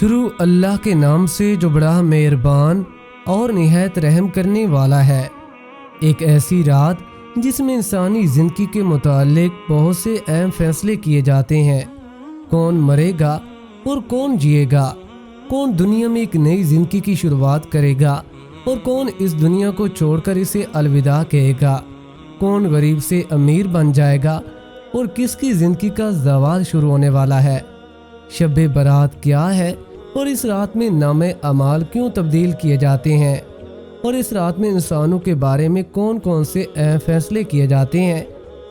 شروع اللہ کے نام سے جو بڑا مہربان اور نہایت رحم کرنے والا ہے۔ ایک ایسی رات جس میں انسانی زندگی کے متعلق بہت سے اہم فیصلے کیے جاتے ہیں۔ کون مرے گا اور کون جیے گا، کون دنیا میں ایک نئی زندگی کی شروعات کرے گا اور کون اس دنیا کو چھوڑ کر اسے الوداع کہے گا، کون غریب سے امیر بن جائے گا اور کس کی زندگی کا زوال شروع ہونے والا ہے۔ شب برات کیا ہے اور اس رات میں نامہ اعمال کیوں تبدیل کیے جاتے ہیں، اور اس رات میں انسانوں کے بارے میں کون کون سے اہم فیصلے کیے جاتے ہیں۔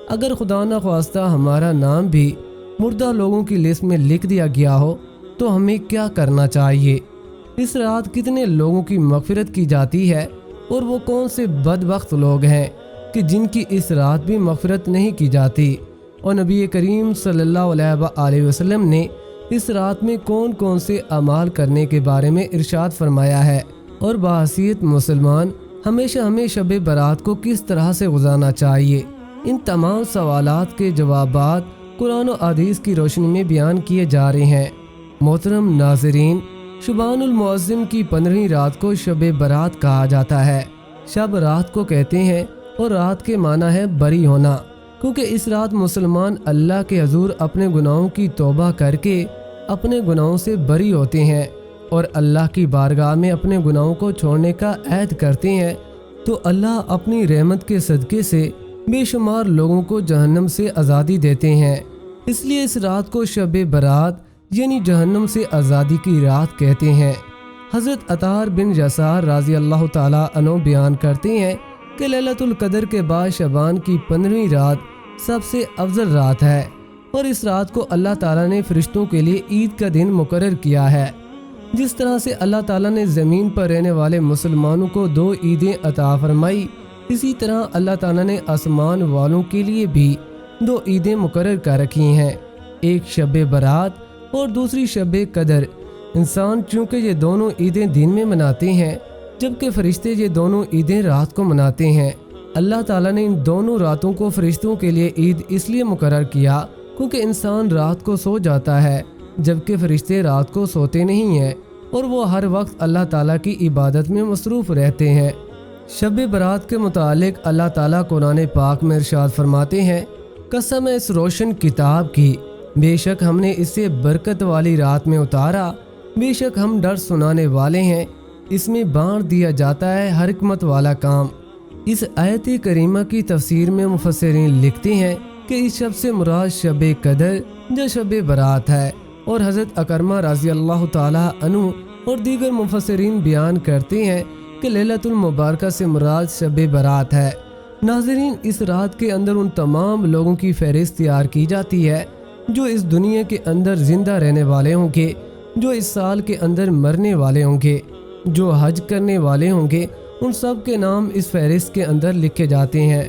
اگر خدا نخواستہ ہمارا نام بھی مردہ لوگوں کی لسٹ میں لکھ دیا گیا ہو تو ہمیں کیا کرنا چاہیے؟ اس رات کتنے لوگوں کی مغفرت کی جاتی ہے، اور وہ کون سے بدبخت لوگ ہیں کہ جن کی اس رات بھی مغفرت نہیں کی جاتی؟ اور نبی کریم صلی اللہ علیہ وآلہ وسلم نے اس رات میں کون کون سے اعمال کرنے کے بارے میں ارشاد فرمایا ہے، اور بحیثیت مسلمان ہمیشہ ہمیں شب برات کو کس طرح سے گزارنا چاہیے؟ ان تمام سوالات کے جوابات قرآن و حدیث کی روشنی میں بیان کیے جا رہے ہیں۔ محترم ناظرین، شبان المعظم کی 15ویں رات کو شب برات کہا جاتا ہے۔ شب رات کو کہتے ہیں اور رات کے معنی ہے بری ہونا، کیونکہ اس رات مسلمان اللہ کے حضور اپنے گناہوں کی توبہ کر کے اپنے گناہوں سے بری ہوتے ہیں اور اللہ کی بارگاہ میں اپنے گناہوں کو چھوڑنے کا عہد کرتے ہیں، تو اللہ اپنی رحمت کے صدقے سے بے شمار لوگوں کو جہنم سے آزادی دیتے ہیں۔ اس لیے اس رات کو شب برات یعنی جہنم سے آزادی کی رات کہتے ہیں۔ حضرت عطار بن یسار رضی اللہ تعالیٰ عنہ بیان کرتے ہیں کہ لیلۃ القدر کے بعد شعبان کی 15ویں رات سب سے افضل رات ہے، اور اس رات کو اللہ تعالیٰ نے فرشتوں کے لیے عید کا دن مقرر کیا ہے۔ جس طرح سے اللہ تعالیٰ نے زمین پر رہنے والے مسلمانوں کو 2 عیدیں عطا فرمائی، اسی طرح اللہ تعالیٰ نے آسمان والوں کے لیے بھی 2 عیدیں مقرر کر رکھی ہیں، ایک شب برات اور دوسری شب قدر۔ انسان چونکہ یہ دونوں عیدیں دن میں مناتے ہیں، جبکہ فرشتے یہ دونوں عیدیں رات کو مناتے ہیں۔ اللہ تعالیٰ نے ان دونوں راتوں کو فرشتوں کے لیے عید اس لیے مقرر کیا کیونکہ انسان رات کو سو جاتا ہے، جبکہ فرشتے رات کو سوتے نہیں ہیں، اور وہ ہر وقت اللہ تعالیٰ کی عبادت میں مصروف رہتے ہیں۔ شب برات کے متعلق اللہ تعالیٰ قرآن پاک میں ارشاد فرماتے ہیں، قسم ہے اس روشن کتاب کی، بے شک ہم نے اسے برکت والی رات میں اتارا، بے شک ہم ڈر سنانے والے ہیں، اس میں بانٹ دیا جاتا ہے ہر حکمت والا کام۔ اس آیت کریمہ کی تفسیر میں مفسرین لکھتے ہیں کہ اس شب سے مراد شب قدر جو شب برات ہے، اور حضرت اکرمہ رضی اللہ تعالیٰ عنہ اور دیگر مفسرین بیان کرتے ہیں کہ لیلۃ المبارکہ سے مراد شب برات ہے۔ ناظرین، اس رات کے اندر ان تمام لوگوں کی فہرست تیار کی جاتی ہے جو اس دنیا کے اندر زندہ رہنے والے ہوں گے، جو اس سال کے اندر مرنے والے ہوں گے، جو حج کرنے والے ہوں گے، ان سب کے نام اس فہرست کے اندر لکھے جاتے ہیں۔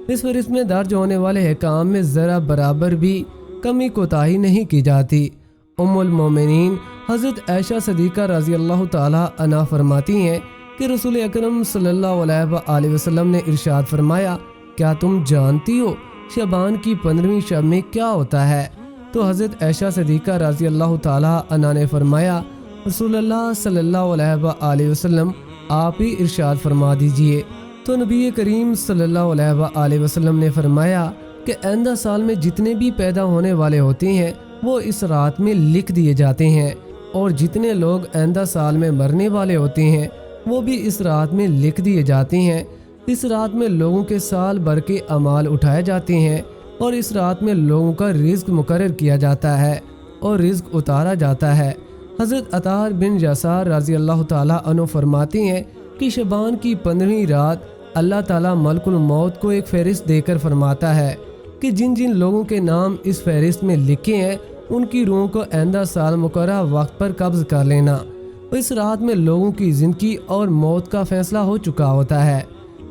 اس فہرست میں درج ہونے والے احکام میں ذرا برابر بھی کمی کوتاہی نہیں کی جاتی۔ ام المومنین حضرت عائشہ صدیقہ رضی اللہ تعالیٰ عنہا فرماتی ہیں کہ رسول اکرم صلی اللہ علیہ وآلہ وسلم نے ارشاد فرمایا، کیا تم جانتی ہو شعبان کی 15ویں شب میں کیا ہوتا ہے؟ تو حضرت عائشہ صدیقہ رضی اللہ تعالیٰ عنہا نے فرمایا، رسول اللہ صلی اللہ علیہ وآلہ وسلم آپ ہی ارشاد فرما دیجئے۔ تو نبی کریم صلی اللہ علیہ وآلہ وسلم نے فرمایا کہ آئندہ سال میں جتنے بھی پیدا ہونے والے ہوتے ہیں وہ اس رات میں لکھ دیے جاتے ہیں، اور جتنے لوگ آئندہ سال میں مرنے والے ہوتے ہیں وہ بھی اس رات میں لکھ دیے جاتے ہیں۔ اس رات میں لوگوں کے سال بھر کے اعمال اٹھائے جاتے ہیں، اور اس رات میں لوگوں کا رزق مقرر کیا جاتا ہے اور رزق اتارا جاتا ہے۔ حضرت عطار بن یسار رضی اللہ تعالیٰ عنہ فرماتے ہیں کہ شعبان کی 15ویں رات اللہ تعالیٰ ملک الموت کو ایک فہرست دے کر فرماتا ہے کہ جن جن لوگوں کے نام اس فہرست میں لکھے ہیں ان کی روحوں کو آئندہ سال مقررہ وقت پر قبض کر لینا۔ اس رات میں لوگوں کی زندگی اور موت کا فیصلہ ہو چکا ہوتا ہے،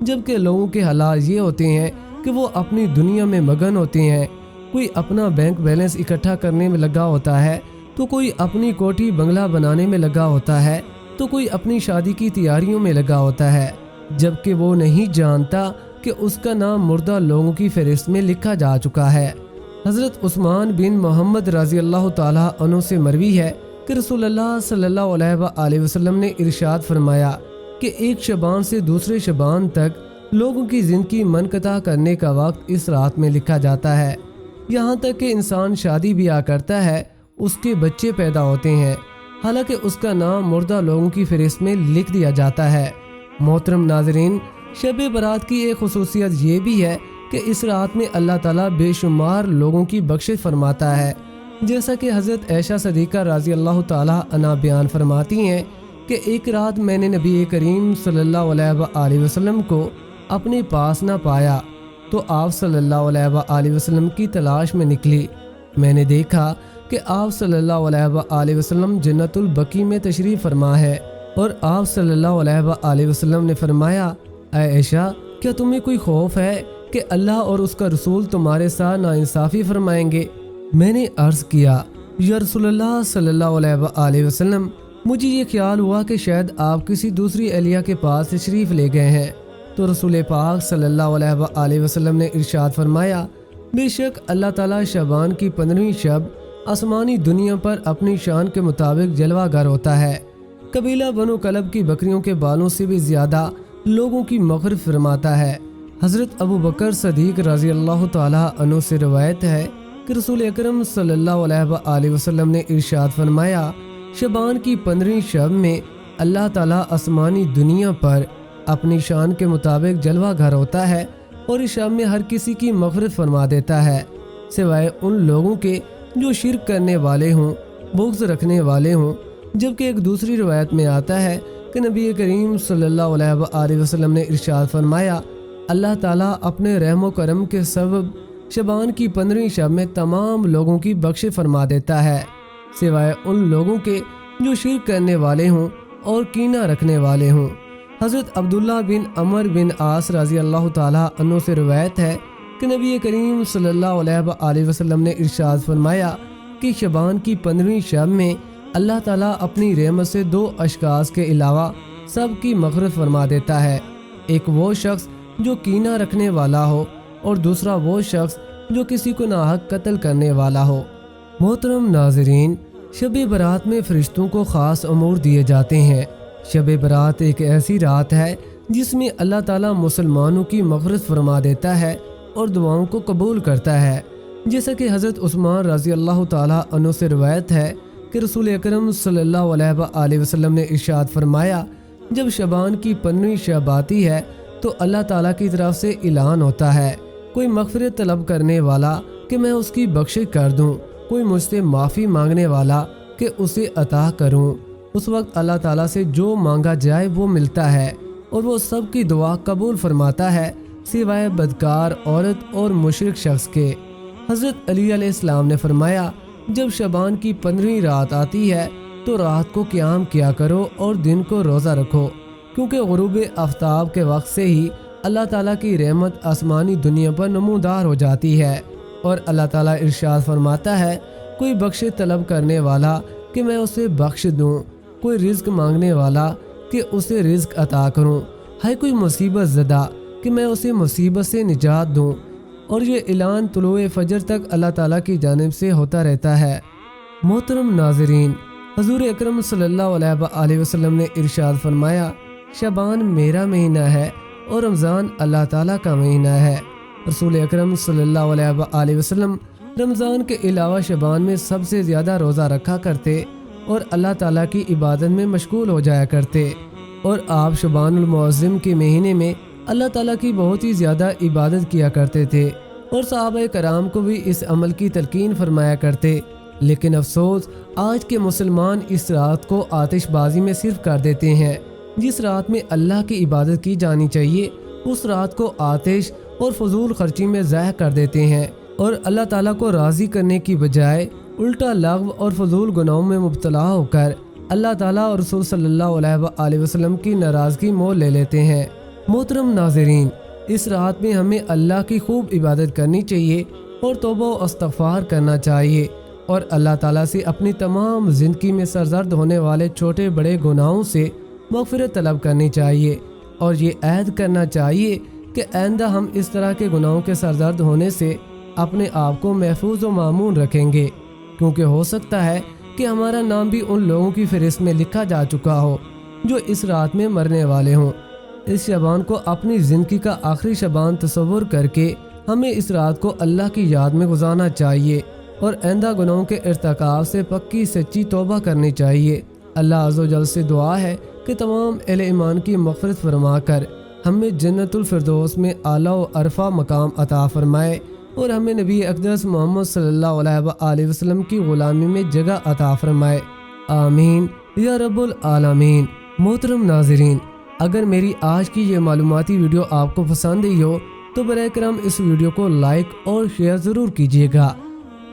جبکہ لوگوں کے حالات یہ ہوتے ہیں کہ وہ اپنی دنیا میں مگن ہوتے ہیں۔ کوئی اپنا بینک بیلنس اکٹھا کرنے میں لگا ہوتا ہے، تو کوئی اپنی کوٹھی بنگلہ بنانے میں لگا ہوتا ہے، تو کوئی اپنی شادی کی تیاریوں میں لگا ہوتا ہے، جبکہ وہ نہیں جانتا کہ اس کا نام مردہ لوگوں کی فہرست میں لکھا جا چکا ہے۔ حضرت عثمان بن محمد رضی اللہ تعالیٰ عنہ سے مروی ہے کہ رسول اللہ صلی اللہ علیہ وآلہ وسلم نے ارشاد فرمایا کہ ایک شبان سے دوسرے شبان تک لوگوں کی زندگی منقطع کرنے کا وقت اس رات میں لکھا جاتا ہے، یہاں تک کہ انسان شادی بیاہ کرتا ہے، اس کے بچے پیدا ہوتے ہیں، حالانکہ اس کا نام مردہ لوگوں کی فہرست میں لکھ دیا جاتا ہے۔ محترم ناظرین، شب برات کی ایک خصوصیت یہ بھی ہے کہ اس رات میں اللہ تعالیٰ بے شمار لوگوں کی بخشش فرماتا ہے، جیسا کہ حضرت عائشہ صدیقہ رضی اللہ تعالیٰ عنہا بیان فرماتی ہیں کہ ایک رات میں نے نبی کریم صلی اللہ علیہ وآلہ وسلم کو اپنے پاس نہ پایا تو آپ صلی اللہ علیہ وآلہ وسلم کی تلاش میں نکلی۔ میں نے دیکھا کہ آپ صلی اللہ علیہ وآلہ وسلم جنت البقیع میں تشریف فرما ہے، اور آپ صلی اللہ علیہ وآلہ وسلم نے فرمایا، اے عائشہ، کیا تمہیں کوئی خوف ہے کہ اللہ اور اس کا رسول تمہارے ساتھ ناانصافی فرمائیں گے؟ میں نے عرض کیا، یا رسول اللہ صلی اللہ علیہ وآلہ وسلم، مجھے یہ خیال ہوا کہ شاید آپ کسی دوسری اہلیہ کے پاس تشریف لے گئے ہیں۔ تو رسول پاک صلی اللہ علیہ وآلہ وسلم نے ارشاد فرمایا، بے شک اللہ تعالیٰ شعبان کی 15ویں شب آسمانی دنیا پر اپنی شان کے مطابق جلوہ گر ہوتا ہے، قبیلہ بنو کلب کی بکریوں کے بالوں سے بھی زیادہ لوگوں کی مغفرت فرماتا ہے۔ حضرت ابو بکر صدیق رضی اللہ تعالیٰ عنہ سے روایت ہے کہ رسول اکرم صلی اللہ علیہ وآلہ وسلم نے ارشاد فرمایا، شعبان کی 15ویں شب میں اللہ تعالیٰ آسمانی دنیا پر اپنی شان کے مطابق جلوہ گھر ہوتا ہے اور اس شب میں ہر کسی کی مغفرت فرما دیتا ہے، سوائے ان لوگوں کے جو شرک کرنے والے ہوں، بغض رکھنے والے ہوں۔ جبکہ ایک دوسری روایت میں آتا ہے کہ نبی کریم صلی اللہ علیہ وآلہ وسلم نے ارشاد فرمایا، اللہ تعالیٰ اپنے رحم و کرم کے سبب شعبان کی 15ویں شب میں تمام لوگوں کی بخشش فرما دیتا ہے، سوائے ان لوگوں کے جو شرک کرنے والے ہوں اور کینہ رکھنے والے ہوں۔ حضرت عبداللہ بن عمر بن عاص رضی اللہ تعالیٰ عنہ سے روایت ہے کہ نبی کریم صلی اللہ علیہ وآلہ وسلم نے ارشاد فرمایا کہ شعبان کی 15ویں شب میں اللہ تعالیٰ اپنی رحمت سے 2 اشخاص کے علاوہ سب کی مغفرت فرما دیتا ہے، ایک وہ شخص جو کینہ رکھنے والا ہو اور دوسرا وہ شخص جو کسی کو ناحق قتل کرنے والا ہو۔ محترم ناظرین، شب برات میں فرشتوں کو خاص امور دیے جاتے ہیں۔ شب برات ایک ایسی رات ہے جس میں اللہ تعالیٰ مسلمانوں کی مغفرت فرما دیتا ہے اور دعاؤں کو قبول کرتا ہے، جیسا کہ حضرت عثمان رضی اللہ تعالیٰ عنہ سے روایت ہے کہ رسول اکرم صلی اللہ علیہ وآلہ وسلم نے ارشاد فرمایا، جب شعبان کی 15ویں شب آتی ہے تو اللہ تعالیٰ کی طرف سے اعلان ہوتا ہے، کوئی مغفرت طلب کرنے والا کہ میں اس کی بخشش کر دوں، کوئی مجھ سے معافی مانگنے والا کہ اسے عطا کروں۔ اس وقت اللہ تعالیٰ سے جو مانگا جائے وہ ملتا ہے اور وہ سب کی دعا قبول فرماتا ہے، سوائے بدکار عورت اور مشرک شخص کے۔ حضرت علی علیہ السلام نے فرمایا، جب شعبان کی 15ویں رات آتی ہے تو رات کو قیام کیا کرو اور دن کو روزہ رکھو، کیونکہ غروب آفتاب کے وقت سے ہی اللہ تعالیٰ کی رحمت آسمانی دنیا پر نمودار ہو جاتی ہے، اور اللہ تعالیٰ ارشاد فرماتا ہے، کوئی بخشش طلب کرنے والا کہ میں اسے بخش دوں، کوئی رزق مانگنے والا کہ اسے رزق عطا کروں، ہے کوئی مصیبت زدہ کہ میں اسے مصیبت سے نجات دوں۔ اور یہ اعلان طلوع فجر تک اللہ تعالیٰ کی جانب سے ہوتا رہتا ہے۔ محترم ناظرین، حضور اکرم صلی اللہ علیہ وآلہ وسلم نے ارشاد فرمایا، شعبان میرا مہینہ ہے اور رمضان اللہ تعالیٰ کا مہینہ ہے۔ رسول اکرم صلی اللہ علیہ وآلہ وسلم رمضان کے علاوہ شعبان میں سب سے زیادہ روزہ رکھا کرتے اور اللہ تعالیٰ کی عبادت میں مشغول ہو جایا کرتے، اور آپ شعبان المعظم کے مہینے میں اللہ تعالیٰ کی بہت ہی زیادہ عبادت کیا کرتے تھے، اور صحابہ کرام کو بھی اس عمل کی تلقین فرمایا کرتے۔ لیکن افسوس، آج کے مسلمان اس رات کو آتش بازی میں صرف کر دیتے ہیں۔ جس رات میں اللہ کی عبادت کی جانی چاہیے اس رات کو آتش اور فضول خرچی میں ضائع کر دیتے ہیں، اور اللہ تعالیٰ کو راضی کرنے کی بجائے الٹا لغو اور فضول گناہوں میں مبتلا ہو کر اللہ تعالیٰ اور رسول صلی اللہ علیہ وآلہ وسلم کی ناراضگی مول لے لیتے ہیں۔ محترم ناظرین، اس رات میں ہمیں اللہ کی خوب عبادت کرنی چاہیے اور توبہ و استغفار کرنا چاہیے، اور اللہ تعالیٰ سے اپنی تمام زندگی میں سرزد ہونے والے چھوٹے بڑے گناہوں سے مغفرت طلب کرنی چاہیے، اور یہ عہد کرنا چاہیے کہ آئندہ ہم اس طرح کے گناہوں کے سرزد ہونے سے اپنے آپ کو محفوظ و مامون رکھیں گے، کیونکہ ہو سکتا ہے کہ ہمارا نام بھی ان لوگوں کی فہرست میں لکھا جا چکا ہو جو اس رات میں مرنے والے ہوں۔ اس شبان کو اپنی زندگی کا آخری شبان تصور کر کے ہمیں اس رات کو اللہ کی یاد میں گزارنا چاہیے اور آئندہ گناہوں کے ارتکاب سے پکی سچی توبہ کرنی چاہیے۔ اللہ عز و جل سے دعا ہے کہ تمام اہل ایمان کی مغفرت فرما کر ہمیں جنت الفردوس میں اعلیٰ و عرفہ مقام عطا فرمائے اور ہمیں نبی اقدس محمد صلی اللہ علیہ وآلہ وسلم کی غلامی میں جگہ عطا فرمائے، آمین یا رب العالمین۔ محترم ناظرین، اگر میری آج کی یہ معلوماتی ویڈیو آپ کو پسند ہی ہو تو براہ کرم اس ویڈیو کو لائک اور شیئر ضرور کیجیے گا۔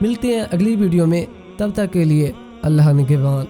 ملتے ہیں اگلی ویڈیو میں، تب تک کے لیے اللہ نگہبان۔